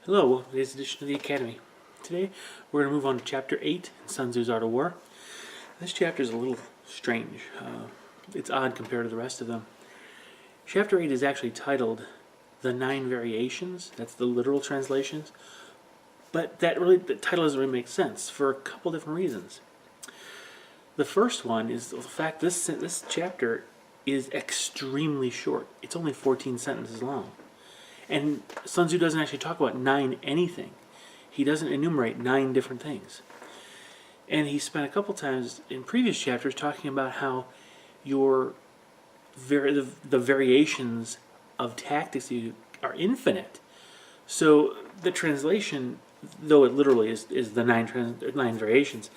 Hello, welcome to today's edition of the Academy. Today we're going to move on to Chapter 8 in Sun Tzu's Art of War. This chapter is a little strange. It's odd compared to the rest of them. Chapter 8 is actually titled The Nine Variations. That's the literal translations. But the title doesn't really make sense for a couple different reasons. The first one is the fact this chapter is extremely short. It's only 14 sentences long. And Sun Tzu doesn't actually talk about 9 anything. He doesn't enumerate 9 different things. And he spent a couple times in previous chapters talking about how the variations of tactics are infinite. So the translation, though it literally is the nine variations,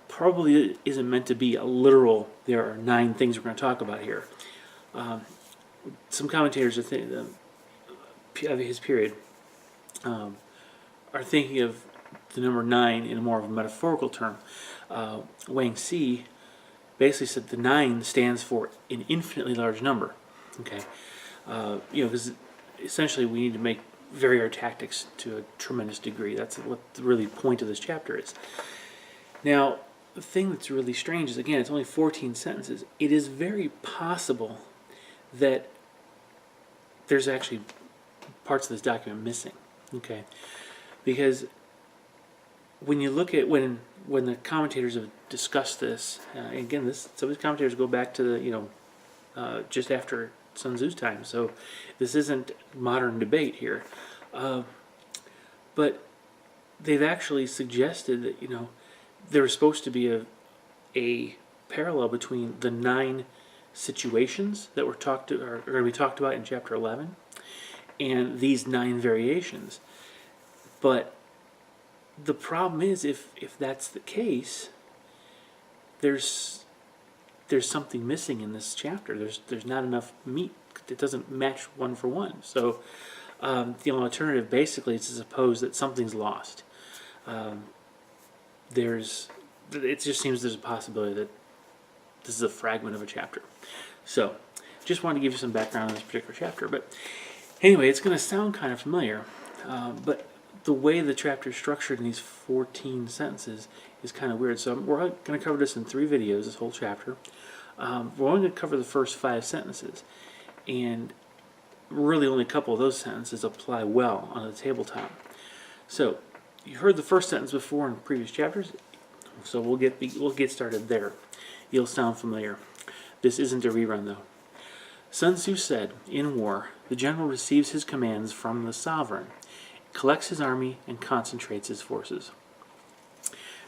probably isn't meant to be a literal, there are 9 things we're going to talk about here. Some commentators of his period are thinking of the number 9 in a more of a metaphorical term. Wang Xi basically said the 9 stands for an infinitely large number. Okay, because essentially we need to vary our tactics to a tremendous degree. That's what the really point of this chapter is. Now, the thing that's really strange is, again, it's only 14 sentences. It is very possible that there's actually parts of this document missing, okay? Because when you look at when the commentators have discussed this, again, some of the commentators go back to the just after Sun Tzu's time, so this isn't modern debate here, but they've actually suggested that there was supposed to be a parallel between the 9 situations that are going to be talked about in chapter 11 and these 9 variations. But the problem is, if that's the case, there's something missing in this chapter. There's not enough meat. It doesn't match one for one. So the alternative basically is to suppose that something's lost. It just seems there's a possibility that this is a fragment of a chapter. So just wanted to give you some background on this particular chapter. But anyway, it's going to sound kind of familiar, but the way the chapter is structured in these 14 sentences is kind of weird. So we're going to cover this in 3 videos, this whole chapter. We're only going to cover the first 5 sentences, and really only a couple of those sentences apply well on the tabletop. So you heard the first sentence before in previous chapters, so we'll get started there. You'll sound familiar. This isn't a rerun, though. Sun Tzu said, in war, the general receives his commands from the sovereign, collects his army, and concentrates his forces.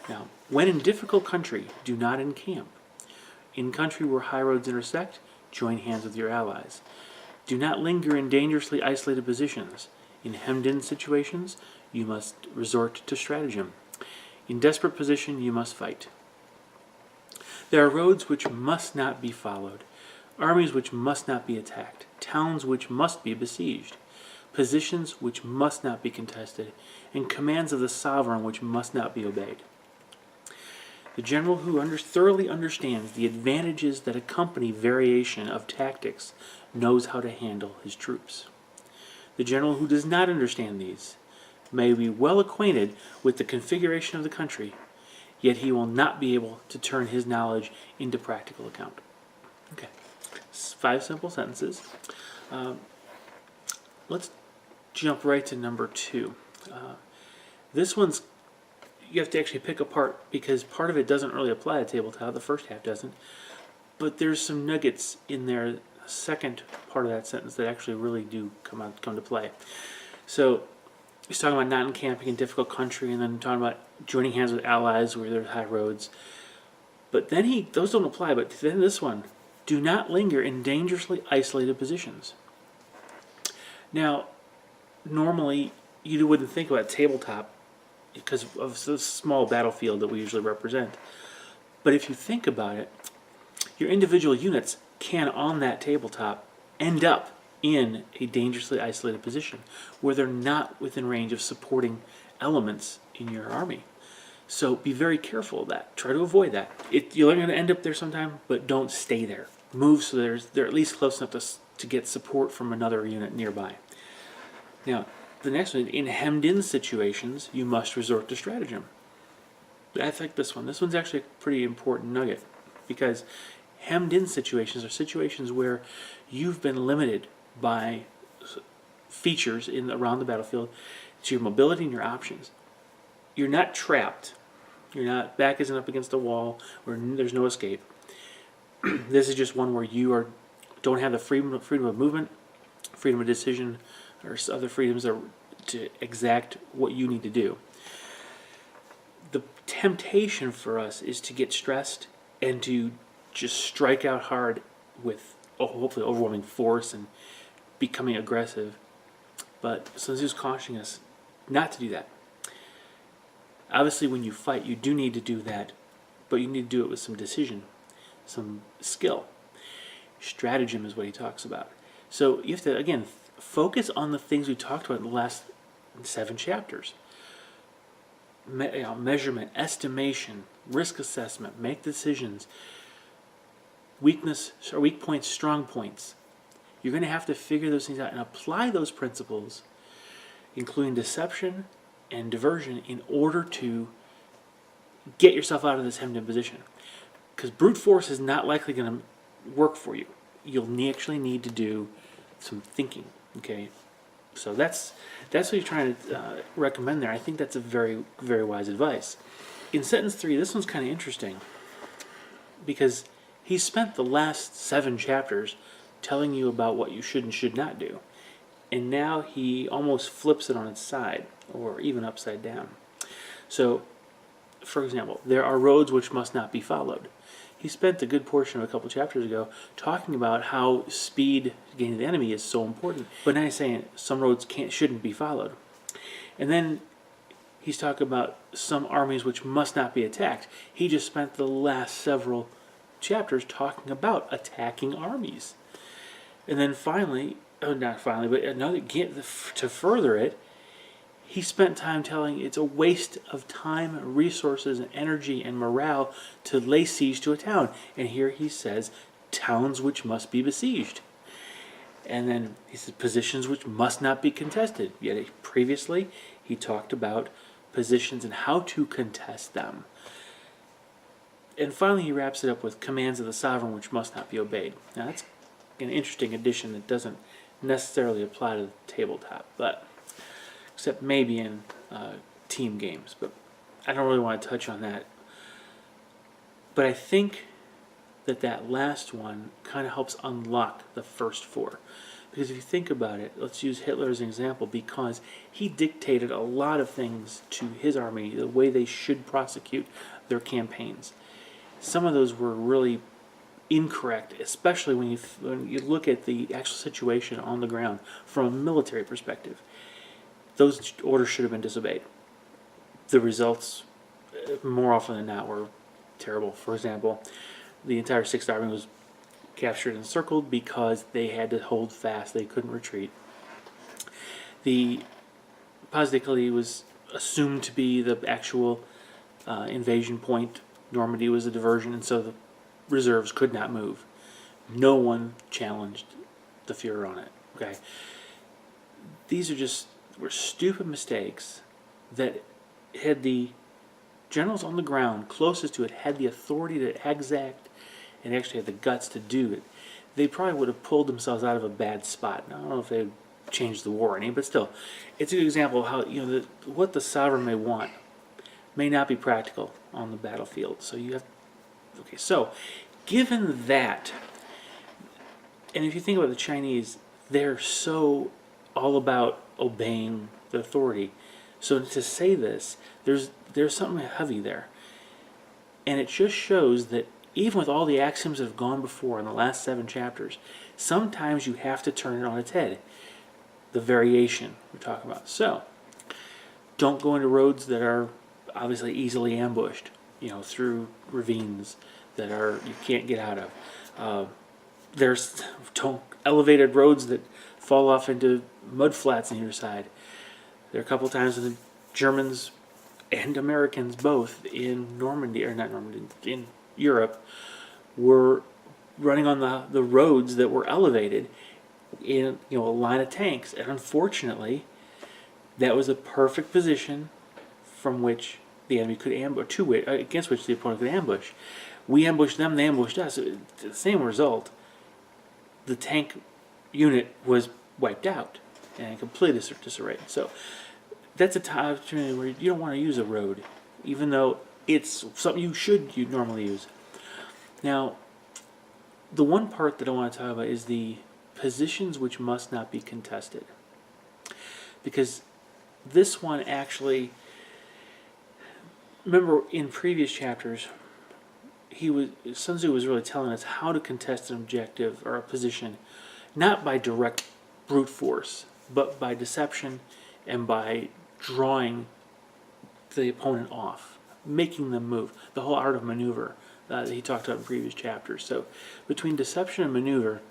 Now, when in difficult country, do not encamp. In country where high roads intersect, join hands with your allies. Do not linger in dangerously isolated positions. In hemmed-in situations, you must resort to stratagem. In desperate position, you must fight. There are roads which must not be followed, armies which must not be attacked, towns which must be besieged, positions which must not be contested, and commands of the sovereign which must not be obeyed. The general who thoroughly understands the advantages that accompany variation of tactics knows how to handle his troops. The general who does not understand these may be well acquainted with the configuration of the country, yet he will not be able to turn his knowledge into practical account. Okay, 5 simple sentences. Let's jump right to number 2. This one's, you have to actually pick apart because part of it doesn't really apply to tabletop, the first half doesn't, but there's some nuggets in there, the second part of that sentence, that actually really do come to play. So he's talking about not encamping in difficult country, and then talking about joining hands with allies where there's high roads. But then those don't apply, but then this one, do not linger in dangerously isolated positions. Now, normally you wouldn't think about tabletop because of the small battlefield that we usually represent. But if you think about it, your individual units can, on that tabletop, end up in a dangerously isolated position where they're not within range of supporting elements in your army. So be very careful of that. Try to avoid that. You're going to end up there sometime, but don't stay there. Move so they're at least close enough to get support from another unit nearby. Now, The next one, in hemmed-in situations, you must resort to stratagem. I think this one. This one's actually a pretty important nugget, because hemmed-in situations are situations where you've been limited by features around the battlefield. It's your mobility and your options. You're not trapped. Your back isn't up against a wall where there's no escape. This is just one where you don't have the freedom of movement, freedom of decision, or other freedoms to exact what you need to do. The temptation for us is to get stressed and to just strike out hard with hopefully overwhelming force and becoming aggressive. But Sun Tzu's cautioning us not to do that. Obviously, when you fight, you do need to do that, but you need to do it with some decision, some skill. Stratagem is what he talks about. So you have to, again, focus on the things we talked about in the last 7 chapters. Measurement, estimation, risk assessment, make decisions, weak points, strong points. You're going to have to figure those things out and apply those principles, including deception and diversion, in order to get yourself out of this hemmed-in position. Because brute force is not likely going to work for you. You'll actually need to do some thinking. Okay, so that's what he's trying to recommend there. I think that's a very, very wise advice. In sentence 3, this one's kind of interesting, because he spent the last 7 chapters telling you about what you should and should not do, and now he almost flips it on its side, or even upside down. So, for example, there are roads which must not be followed. He spent a good portion of a couple chapters ago talking about how speed gaining the enemy is so important. But now he's saying some roads shouldn't be followed. And then he's talking about some armies which must not be attacked. He just spent the last several chapters talking about attacking armies. And then finally, to further it, he spent time telling it's a waste of time, resources, and energy and morale to lay siege to a town. And here he says, towns which must be besieged. And then he says, positions which must not be contested. Yet previously, he talked about positions and how to contest them. And finally, he wraps it up with commands of the sovereign which must not be obeyed. Now, that's an interesting addition that doesn't necessarily apply to the tabletop, but except maybe in team games, but I don't really want to touch on that. But I think that last one kind of helps unlock the first 4. Because if you think about it, let's use Hitler as an example, because he dictated a lot of things to his army, the way they should prosecute their campaigns. Some of those were really incorrect, especially when you look at the actual situation on the ground from a military perspective. Those orders should have been disobeyed. The results, more often than not, were terrible. For example, the entire 6th Army was captured and encircled because they had to hold fast. They couldn't retreat. The Pas-de-Calais was assumed to be the actual invasion point. Normandy was a diversion, and so the reserves could not move. No one challenged the Fuhrer on it. Okay, these were stupid mistakes that, had the generals on the ground closest to it had the authority to exact and actually had the guts to do it, they probably would have pulled themselves out of a bad spot. Now, I don't know if they would change the war any, but still, it's a good example of how what the sovereign may want may not be practical on the battlefield. So you have, okay, so given that, and if you think about the Chinese, they're so all about obeying the authority. So to say this, there's something heavy there. And it just shows that even with all the axioms that have gone before in the last 7 chapters, sometimes you have to turn it on its head. The variation we're talking about. So, don't go into roads that are obviously easily ambushed, through ravines that you can't get out of. There's elevated roads that fall off into mud flats on either side. There are a couple times when the Germans and Americans both in in Europe were running on the roads that were elevated in a line of tanks, and unfortunately That was a perfect position from which the enemy could ambush, against which the opponent could ambush. We ambushed them, they ambushed us. The same result. The tank unit was wiped out and completely disarray. So that's a opportunity where you don't want to use a road, even though it's something you normally use. Now, the one part that I want to talk about is the positions which must not be contested. Because this one actually, remember in previous chapters, Sun Tzu was really telling us how to contest an objective or a position, not by direct brute force, but by deception and by drawing the opponent off, making them move. The whole art of maneuver that he talked about in previous chapters. So between deception and maneuver,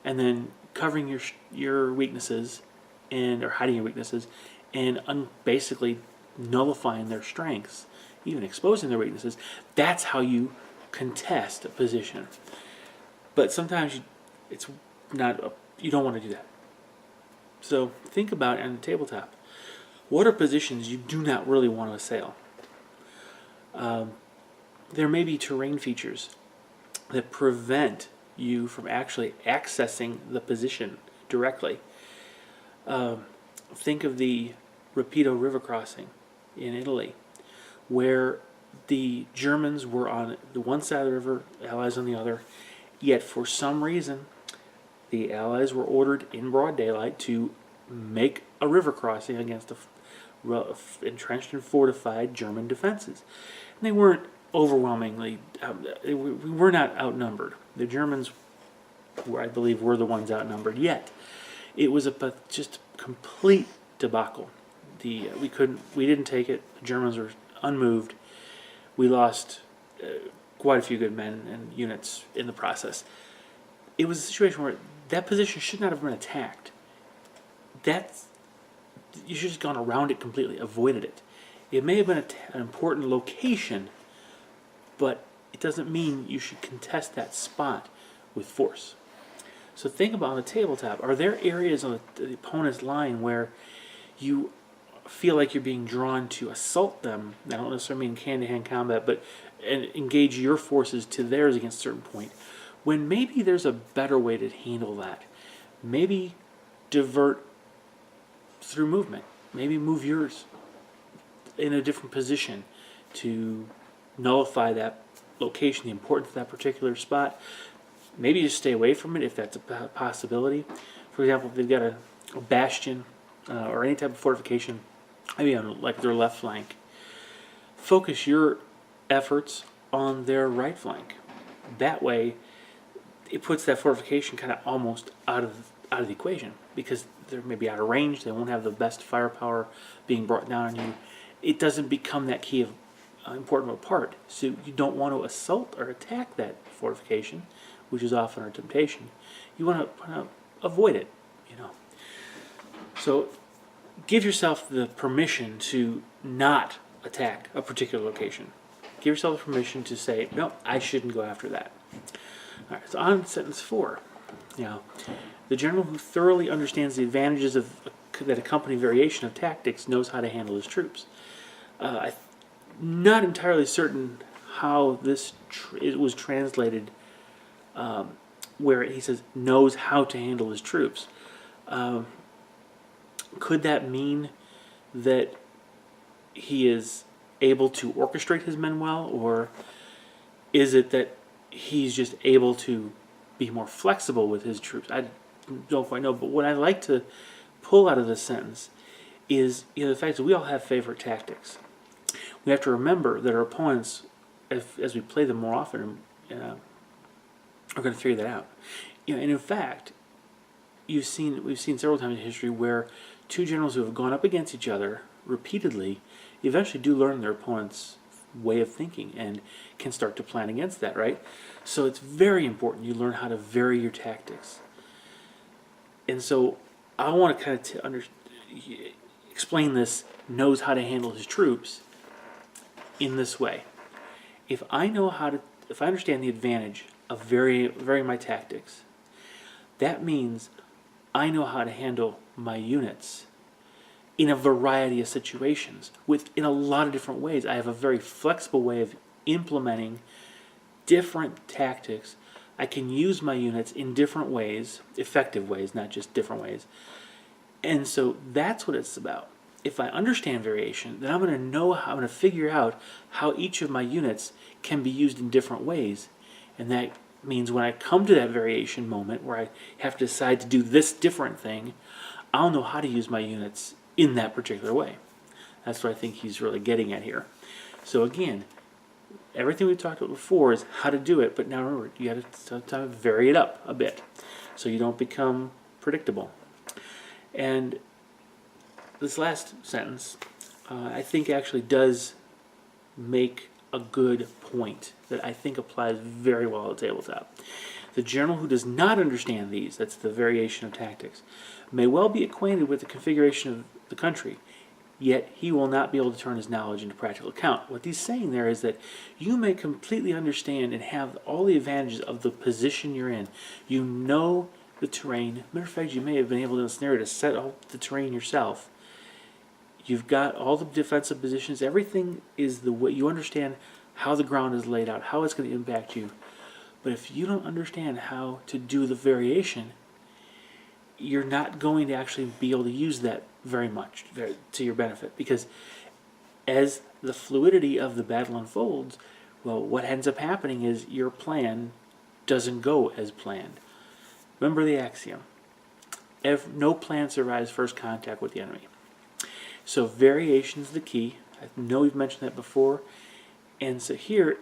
and then covering your weaknesses or hiding your weaknesses, and basically nullifying their strengths, even exposing their weaknesses, that's how you contest a position. But sometimes you don't want to do that. So think about it on the tabletop. What are positions you do not really want to assail? There may be terrain features that prevent you from actually accessing the position directly. Think of the Rapido River crossing in Italy, where the Germans were on the one side of the river, Allies on the other, yet for some reason the Allies were ordered in broad daylight to make a river crossing against entrenched and fortified German defenses. And they weren't overwhelmingly, we were not outnumbered. The Germans, I believe, were the ones outnumbered, yet it was just complete debacle. We didn't take it. The Germans were unmoved. We lost quite a few good men and units in the process. It was a situation where that position should not have been attacked. You should have gone around it completely, avoided it. It may have been an important location, but it doesn't mean you should contest that spot with force. So think about on the tabletop, are there areas on the opponent's line where you feel like you're being drawn to assault them? I don't necessarily mean hand-to-hand combat, but engage your forces to theirs against a certain point, when maybe there's a better way to handle that. Maybe divert through movement. Maybe move yours in a different position to nullify that location, the importance of that particular spot. Maybe just stay away from it if that's a possibility. For example, if they've got a bastion or any type of fortification, maybe on like their left flank, focus your efforts on their right flank. That way, it puts that fortification kind of almost out of the equation, because they're maybe out of range. They won't have the best firepower being brought down on you. It doesn't become that key of important of a part. So you don't want to assault or attack that fortification, which is often our temptation. You want to avoid it, So give yourself the permission to not attack a particular location. Give yourself the permission to say, no, I shouldn't go after that. All right, so on to sentence 4. The general who thoroughly understands the advantages that accompany variation of tactics knows how to handle his troops. I'm not entirely certain how this it was translated, where he says knows how to handle his troops. Could that mean that he is able to orchestrate his men well, or is it that he's just able to be more flexible with his troops? I don't quite know, but what I like to pull out of this sentence is the fact that we all have favorite tactics. We have to remember that our opponents, as we play them more often, are going to figure that out. And in fact, we've seen several times in history where two generals who have gone up against each other repeatedly eventually do learn their opponent's way of thinking and can start to plan against that, right? So it's very important you learn how to vary your tactics. And so I want to kind of explain this knows how to handle his troops in this way. If I understand the advantage of varying my tactics, that means I know how to handle my units in a variety of situations, in a lot of different ways. I have a very flexible way of implementing different tactics. I can use my units in different ways, effective ways, not just different ways. And so that's what it's about. If I understand variation, then I'm going to know how, I'm going to figure out how each of my units can be used in different ways. And that means when I come to that variation moment where I have to decide to do this different thing, I'll know how to use my units in that particular way. That's what I think he's really getting at here. So again, everything we've talked about before is how to do it, but now remember, you got to sometimes vary it up a bit so you don't become predictable. And this last sentence, I think actually does make a good point that I think applies very well at tabletop. The general who does not understand these, that's the variation of tactics, may well be acquainted with the configuration of the country, yet he will not be able to turn his knowledge into practical account. What he's saying there is that you may completely understand and have all the advantages of the position you're in. You know the terrain. Matter of fact, you may have been able in a scenario to set up the terrain yourself. You've got all the defensive positions. Everything is the way you understand how the ground is laid out, how it's going to impact you. But if you don't understand how to do the variation, you're not going to actually be able to use that very much to your benefit, because as the fluidity of the battle unfolds, well, what ends up happening is your plan doesn't go as planned. Remember the axiom. No plan survives first contact with the enemy. So variation is the key. I know we've mentioned that before. And so here,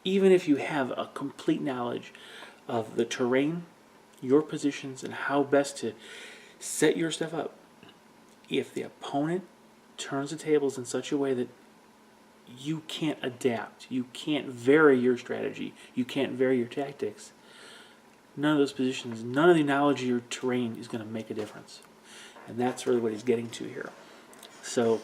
even if you have a complete knowledge of the terrain, your positions, and how best to set your stuff up, if the opponent turns the tables in such a way that you can't adapt, you can't vary your strategy, you can't vary your tactics, none of those positions, none of the knowledge of your terrain is going to make a difference. And that's really what he's getting to here. So,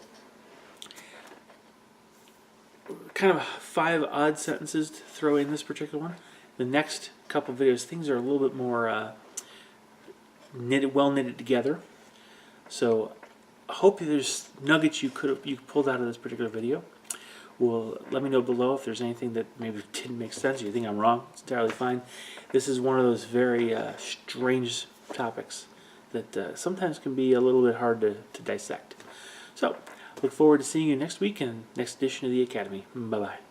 kind of 5 odd sentences to throw in this particular one. The next couple videos, things are a little bit more well knitted together. So, I hope there's nuggets you pulled out of this particular video. Well, let me know below if there's anything that maybe didn't make sense or you think I'm wrong. It's entirely fine. This is one of those very strange topics that sometimes can be a little bit hard to dissect. So, look forward to seeing you next week in the next edition of the Academy. Bye-bye.